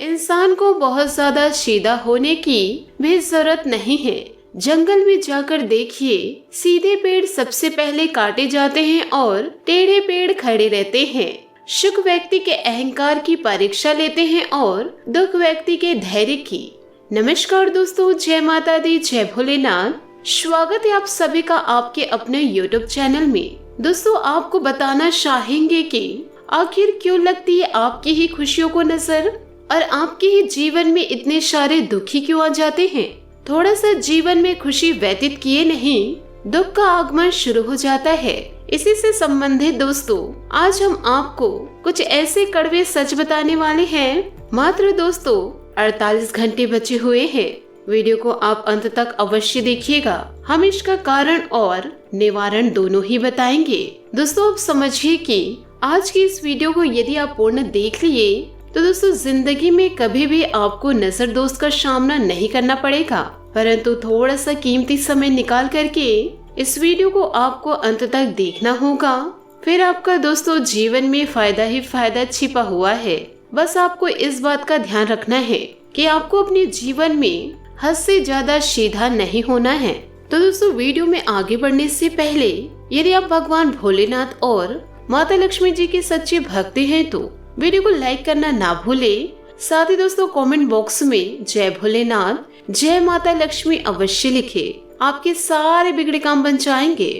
इंसान को बहुत ज्यादा सीधा होने की भी जरूरत नहीं है। जंगल में जाकर देखिए, सीधे पेड़ सबसे पहले काटे जाते हैं और टेढ़े पेड़ खड़े रहते हैं। सुख व्यक्ति के अहंकार की परीक्षा लेते हैं और दुख व्यक्ति के धैर्य की। नमस्कार दोस्तों, जय माता दी, जय भोलेनाथ। स्वागत है आप सभी का आपके अपने YouTube चैनल में। दोस्तों, आपको बताना चाहेंगे कि आखिर क्यों लगती है आपकी ही खुशियों को नजर और आपके ही जीवन में इतने सारे दुखी क्यों आ जाते हैं। थोड़ा सा जीवन में खुशी व्यतीत किए नहीं, दुख का आगमन शुरू हो जाता है। इसी से संबंधित दोस्तों, आज हम आपको कुछ ऐसे कड़वे सच बताने वाले हैं। मात्र दोस्तों 48 घंटे बचे हुए हैं। वीडियो को आप अंत तक अवश्य देखिएगा। हम इसका कारण और निवारण दोनों ही बताएंगे। दोस्तों, आप समझिए कि आज की इस वीडियो को यदि आप पूर्ण देख लिए तो दोस्तों जिंदगी में कभी भी आपको नजर दोस्त का सामना नहीं करना पड़ेगा, परंतु थोड़ा सा कीमती समय निकाल करके इस वीडियो को आपको अंत तक देखना होगा। फिर आपका दोस्तों जीवन में फायदा ही फायदा छिपा हुआ है। बस आपको इस बात का ध्यान रखना है कि आपको अपने जीवन में हद से ज्यादा सीधा नहीं होना है। तो दोस्तों, वीडियो में आगे बढ़ने से पहले यदि आप भगवान भोलेनाथ और माता लक्ष्मी जी के सच्चे भक्त हैं तो वीडियो को लाइक करना ना भूले। साथ ही दोस्तों कमेंट बॉक्स में जय भोलेनाथ, जय माता लक्ष्मी अवश्य लिखे। आपके सारे बिगड़े काम बन जाएंगे।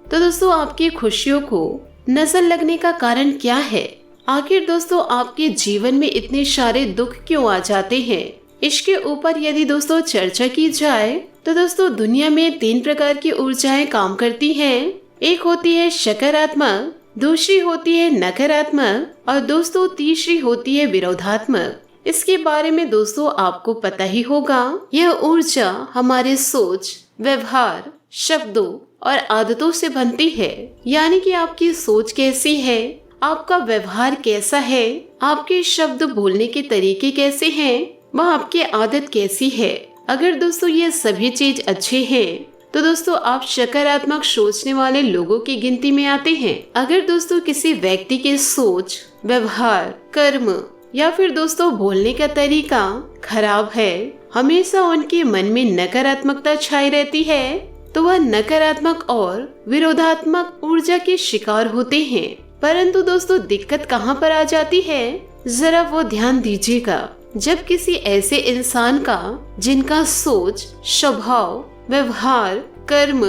तो दोस्तों, आपकी खुशियों को नजर लगने का कारण क्या है? आखिर दोस्तों आपके जीवन में इतने सारे दुख क्यों आ जाते हैं? इसके ऊपर यदि दोस्तों चर्चा की जाए तो दोस्तों दुनिया में 3 प्रकार की ऊर्जाएं काम करती हैं। एक होती है सकारात्मक, दूसरी होती है नकारात्मक और दोस्तों तीसरी होती है विरोधात्मक। इसके बारे में दोस्तों आपको पता ही होगा। यह ऊर्जा हमारे सोच, व्यवहार, शब्दों और आदतों से बनती है। यानी कि आपकी सोच कैसी है, आपका व्यवहार कैसा है, आपके शब्द बोलने के तरीके कैसे हैं, वह आपकी आदत कैसी है। अगर दोस्तों ये सभी चीज अच्छे हैं तो दोस्तों आप सकारात्मक सोचने वाले लोगों की गिनती में आते हैं। अगर दोस्तों किसी व्यक्ति के सोच, व्यवहार, कर्म या फिर दोस्तों बोलने का तरीका खराब है, हमेशा उनके मन में नकारात्मकता छाई रहती है, तो वह नकारात्मक और विरोधात्मक ऊर्जा के शिकार होते हैं। परंतु दोस्तों दिक्कत कहाँ पर आ जाती है, जरा वो ध्यान दीजिएगा। जब किसी ऐसे इंसान का जिनका सोच, स्वभाव, व्यवहार, कर्म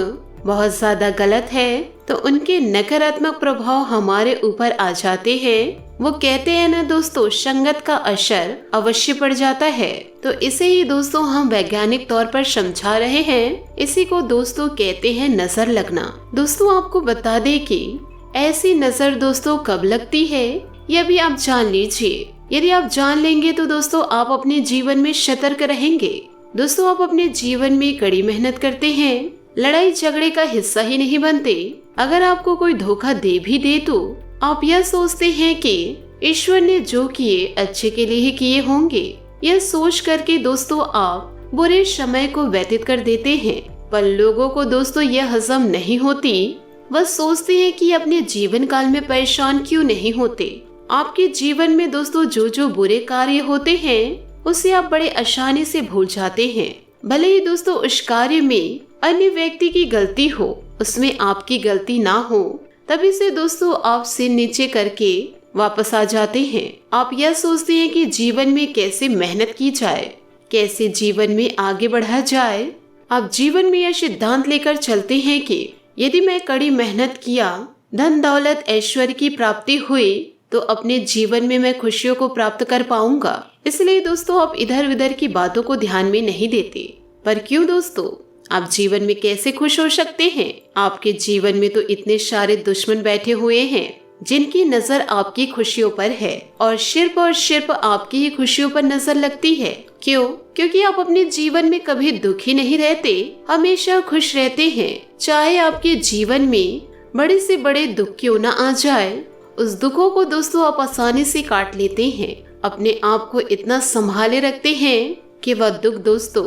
बहुत ज्यादा गलत है तो उनके नकारात्मक प्रभाव हमारे ऊपर आ जाते हैं। वो कहते हैं ना दोस्तों, संगत का असर अवश्य पड़ जाता है। तो इसे ही दोस्तों हम वैज्ञानिक तौर पर समझा रहे हैं। इसी को दोस्तों कहते हैं नजर लगना। दोस्तों आपको बता दें कि ऐसी नजर दोस्तों कब लगती है यह भी आप जान लीजिए। यदि आप जान लेंगे तो दोस्तों आप अपने जीवन में सतर्क रहेंगे। दोस्तों आप अपने जीवन में कड़ी मेहनत करते हैं, लड़ाई झगड़े का हिस्सा ही नहीं बनते। अगर आपको कोई धोखा दे भी दे तो आप यह सोचते हैं कि ईश्वर ने जो किए अच्छे के लिए ही किए होंगे। यह सोच करके दोस्तों आप बुरे समय को व्यतीत कर देते हैं। पर लोगों को दोस्तों यह हजम नहीं होती। वह सोचते हैं कि अपने जीवन काल में परेशान क्यों नहीं होते। आपके जीवन में दोस्तों जो जो बुरे कार्य होते हैं उसे आप बड़े आसानी से भूल जाते हैं। भले ही दोस्तों उस कार्य में अन्य व्यक्ति की गलती हो, उसमें आपकी गलती ना हो, तभी से दोस्तों आप सिर नीचे करके वापस आ जाते हैं। आप यह सोचते हैं कि जीवन में कैसे मेहनत की जाए, कैसे जीवन में आगे बढ़ा जाए। आप जीवन में यह सिद्धांत लेकर चलते हैं कि यदि मैं कड़ी मेहनत किया, धन दौलत ऐश्वर्य की प्राप्ति हुई तो अपने जीवन में मैं खुशियों को प्राप्त कर पाऊंगा। इसलिए दोस्तों आप इधर उधर की बातों को ध्यान में नहीं देते। पर क्यों दोस्तों, आप जीवन में कैसे खुश हो सकते हैं? आपके जीवन में तो इतने सारे दुश्मन बैठे हुए हैं जिनकी नजर आपकी खुशियों पर है और सिर्फ आपकी ही खुशियों पर नजर लगती है। क्यों? क्योंकि आप अपने जीवन में कभी दुखी नहीं रहते, हमेशा खुश रहते हैं। चाहे आपके जीवन में बड़े से बड़े दुख क्यों न आ जाए, उस दुखों को दोस्तों आप आसानी से काट लेते हैं। अपने आप को इतना संभाले रखते हैं कि वह दुख दोस्तों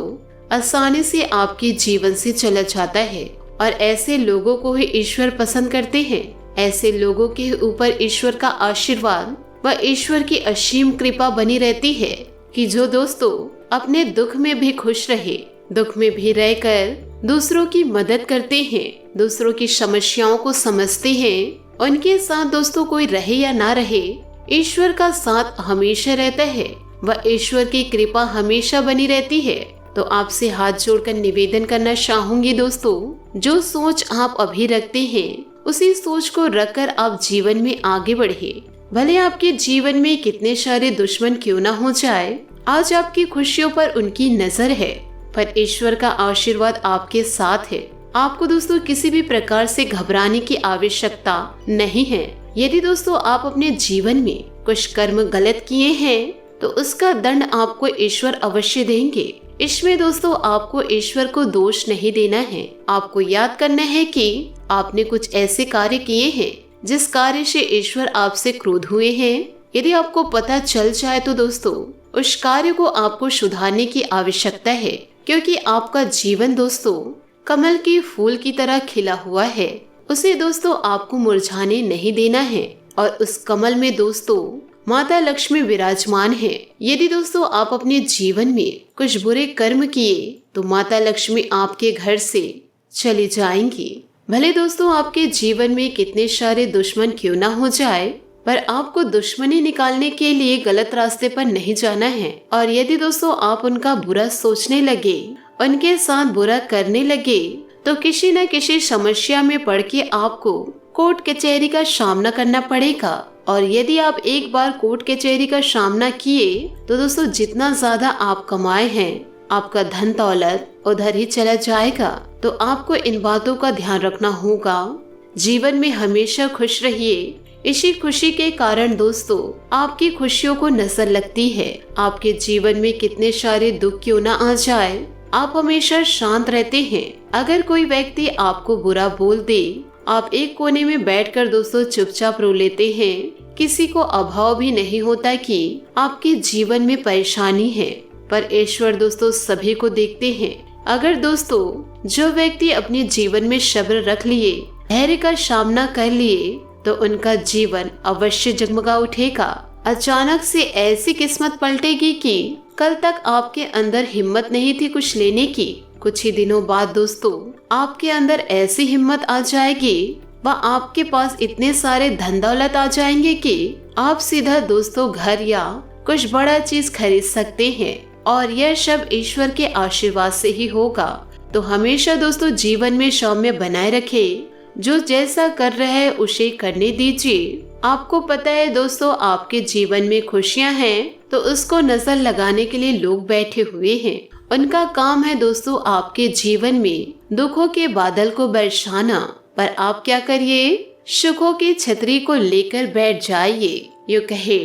आसानी से आपके जीवन से चला जाता है। और ऐसे लोगों को ही ईश्वर पसंद करते हैं। ऐसे लोगों के ऊपर ईश्वर का आशीर्वाद व ईश्वर की असीम कृपा बनी रहती है। कि जो दोस्तों अपने दुख में भी खुश रहे, दुख में भी रहकर दूसरों की मदद करते हैं, दूसरों की समस्याओं को समझते हैं, उनके साथ दोस्तों कोई रहे या ना रहे, ईश्वर का साथ हमेशा रहता है, वह ईश्वर की कृपा हमेशा बनी रहती है। तो आपसे हाथ जोड़कर निवेदन करना चाहूंगी दोस्तों, जो सोच आप अभी रखते हैं उसी सोच को रखकर आप जीवन में आगे बढ़े। भले आपके जीवन में कितने सारे दुश्मन क्यों ना हो जाए, आज आपकी खुशियों पर उनकी नजर है, पर ईश्वर का आशीर्वाद आपके साथ है। आपको दोस्तों किसी भी प्रकार से घबराने की आवश्यकता नहीं है। यदि दोस्तों आप अपने जीवन में कुछ कर्म गलत किए हैं तो उसका दंड आपको ईश्वर अवश्य देंगे। इसमें दोस्तों आपको ईश्वर को दोष नहीं देना है। आपको याद करना है कि आपने कुछ ऐसे कार्य किए हैं जिस कार्य से ईश्वर आपसे क्रोध हुए हैं। यदि आपको पता चल जाए तो दोस्तों उस कार्य को आपको सुधारने की आवश्यकता है, क्योंकि आपका जीवन दोस्तों कमल के फूल की तरह खिला हुआ है। उसे दोस्तों आपको मुरझाने नहीं देना है, और उस कमल में दोस्तों माता लक्ष्मी विराजमान है। यदि दोस्तों आप अपने जीवन में कुछ बुरे कर्म किए तो माता लक्ष्मी आपके घर से चली जाएंगी। भले दोस्तों आपके जीवन में कितने सारे दुश्मन क्यों ना हो जाए, पर आपको दुश्मनी निकालने के लिए गलत रास्ते पर नहीं जाना है। और यदि दोस्तों आप उनका बुरा सोचने लगे, उनके साथ बुरा करने लगे, तो किसी न किसी समस्या में पड़ के आपको कोर्ट कचहरी का सामना करना पड़ेगा। और यदि आप एक बार कोर्ट कचहरी का सामना किए तो दोस्तों जितना ज्यादा आप कमाए हैं, आपका धन दौलत उधर ही चला जाएगा। तो आपको इन बातों का ध्यान रखना होगा। जीवन में हमेशा खुश रहिए। इसी खुशी के कारण दोस्तों आपकी खुशियों को नजर लगती है। आपके जीवन में कितने सारे दुख क्यों ना आ जाए, आप हमेशा शांत रहते हैं। अगर कोई व्यक्ति आपको बुरा बोल दे, आप एक कोने में बैठकर दोस्तों चुपचाप रो लेते हैं। किसी को अभाव भी नहीं होता कि आपके जीवन में परेशानी है, पर ईश्वर दोस्तों सभी को देखते हैं। अगर दोस्तों जो व्यक्ति अपने जीवन में सब्र रख लिए, धैर्य का सामना कर लिए, तो उनका जीवन अवश्य जगमगा उठेगा। अचानक से ऐसी किस्मत पलटेगी कि कल तक आपके अंदर हिम्मत नहीं थी कुछ लेने की, कुछ ही दिनों बाद दोस्तों आपके अंदर ऐसी हिम्मत आ जाएगी, व आपके पास इतने सारे धन दौलत आ जाएंगे कि आप सीधा दोस्तों घर या कुछ बड़ा चीज खरीद सकते हैं। और यह सब ईश्वर के आशीर्वाद से ही होगा। तो हमेशा दोस्तों जीवन में सौम्य बनाए रखे। जो जैसा कर रहे हैं उसे करने दीजिए। आपको पता है दोस्तों आपके जीवन में खुशियां हैं तो उसको नजर लगाने के लिए लोग बैठे हुए हैं। उनका काम है दोस्तों आपके जीवन में दुखों के बादल को बरसाना, पर आप क्या करिए, सुखों की छतरी को लेकर बैठ जाइए। यूं कहे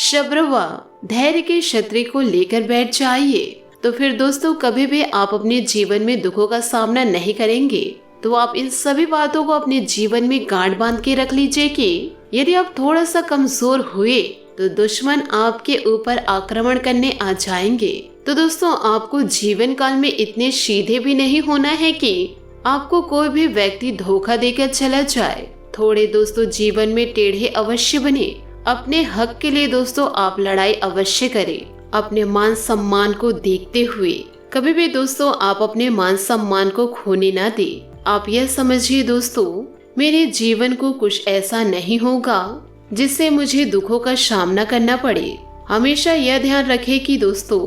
सब्र व धैर्य की छतरी को लेकर बैठ जाइए। तो फिर दोस्तों कभी भी आप अपने जीवन में दुखों का सामना नहीं करेंगे। तो आप इन सभी बातों को अपने जीवन में गांठ बांध के रख लीजिए कि यदि आप थोड़ा सा कमजोर हुए तो दुश्मन आपके ऊपर आक्रमण करने आ जाएंगे। तो दोस्तों आपको जीवन काल में इतने सीधे भी नहीं होना है कि आपको कोई भी व्यक्ति धोखा देकर चला जाए। थोड़े दोस्तों जीवन में टेढ़े अवश्य बने। अपने हक के लिए दोस्तों आप लड़ाई अवश्य करें। अपने मान सम्मान को देखते हुए कभी भी दोस्तों आप अपने मान सम्मान को खोने ना दे। आप यह समझिए दोस्तों मेरे जीवन को कुछ ऐसा नहीं होगा जिससे मुझे दुखों का सामना करना पड़े। हमेशा यह ध्यान रखें कि दोस्तों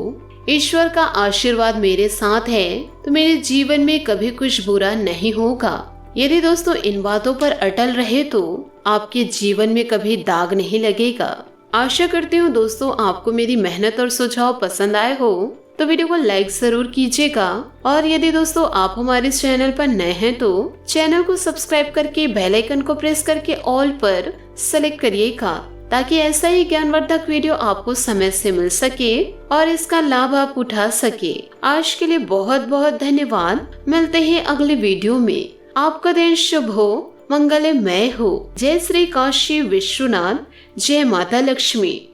ईश्वर का आशीर्वाद मेरे साथ है तो मेरे जीवन में कभी कुछ बुरा नहीं होगा। यदि दोस्तों इन बातों पर अटल रहे तो आपके जीवन में कभी दाग नहीं लगेगा। आशा करती हूँ दोस्तों आपको मेरी मेहनत और सुझाव पसंद आए हो तो वीडियो को लाइक जरूर कीजिएगा। और यदि दोस्तों आप हमारे चैनल पर नए हैं तो चैनल को सब्सक्राइब करके बेल आइकन को प्रेस करके ऑल पर सेलेक्ट करिएगा, ताकि ऐसा ही ज्ञानवर्धक वीडियो आपको समय से मिल सके और इसका लाभ आप उठा सके। आज के लिए बहुत बहुत धन्यवाद। मिलते हैं अगले वीडियो में। आपका दिन शुभ हो, मंगलमय हो। जय श्री काशी विश्वनाथ, जय माता लक्ष्मी।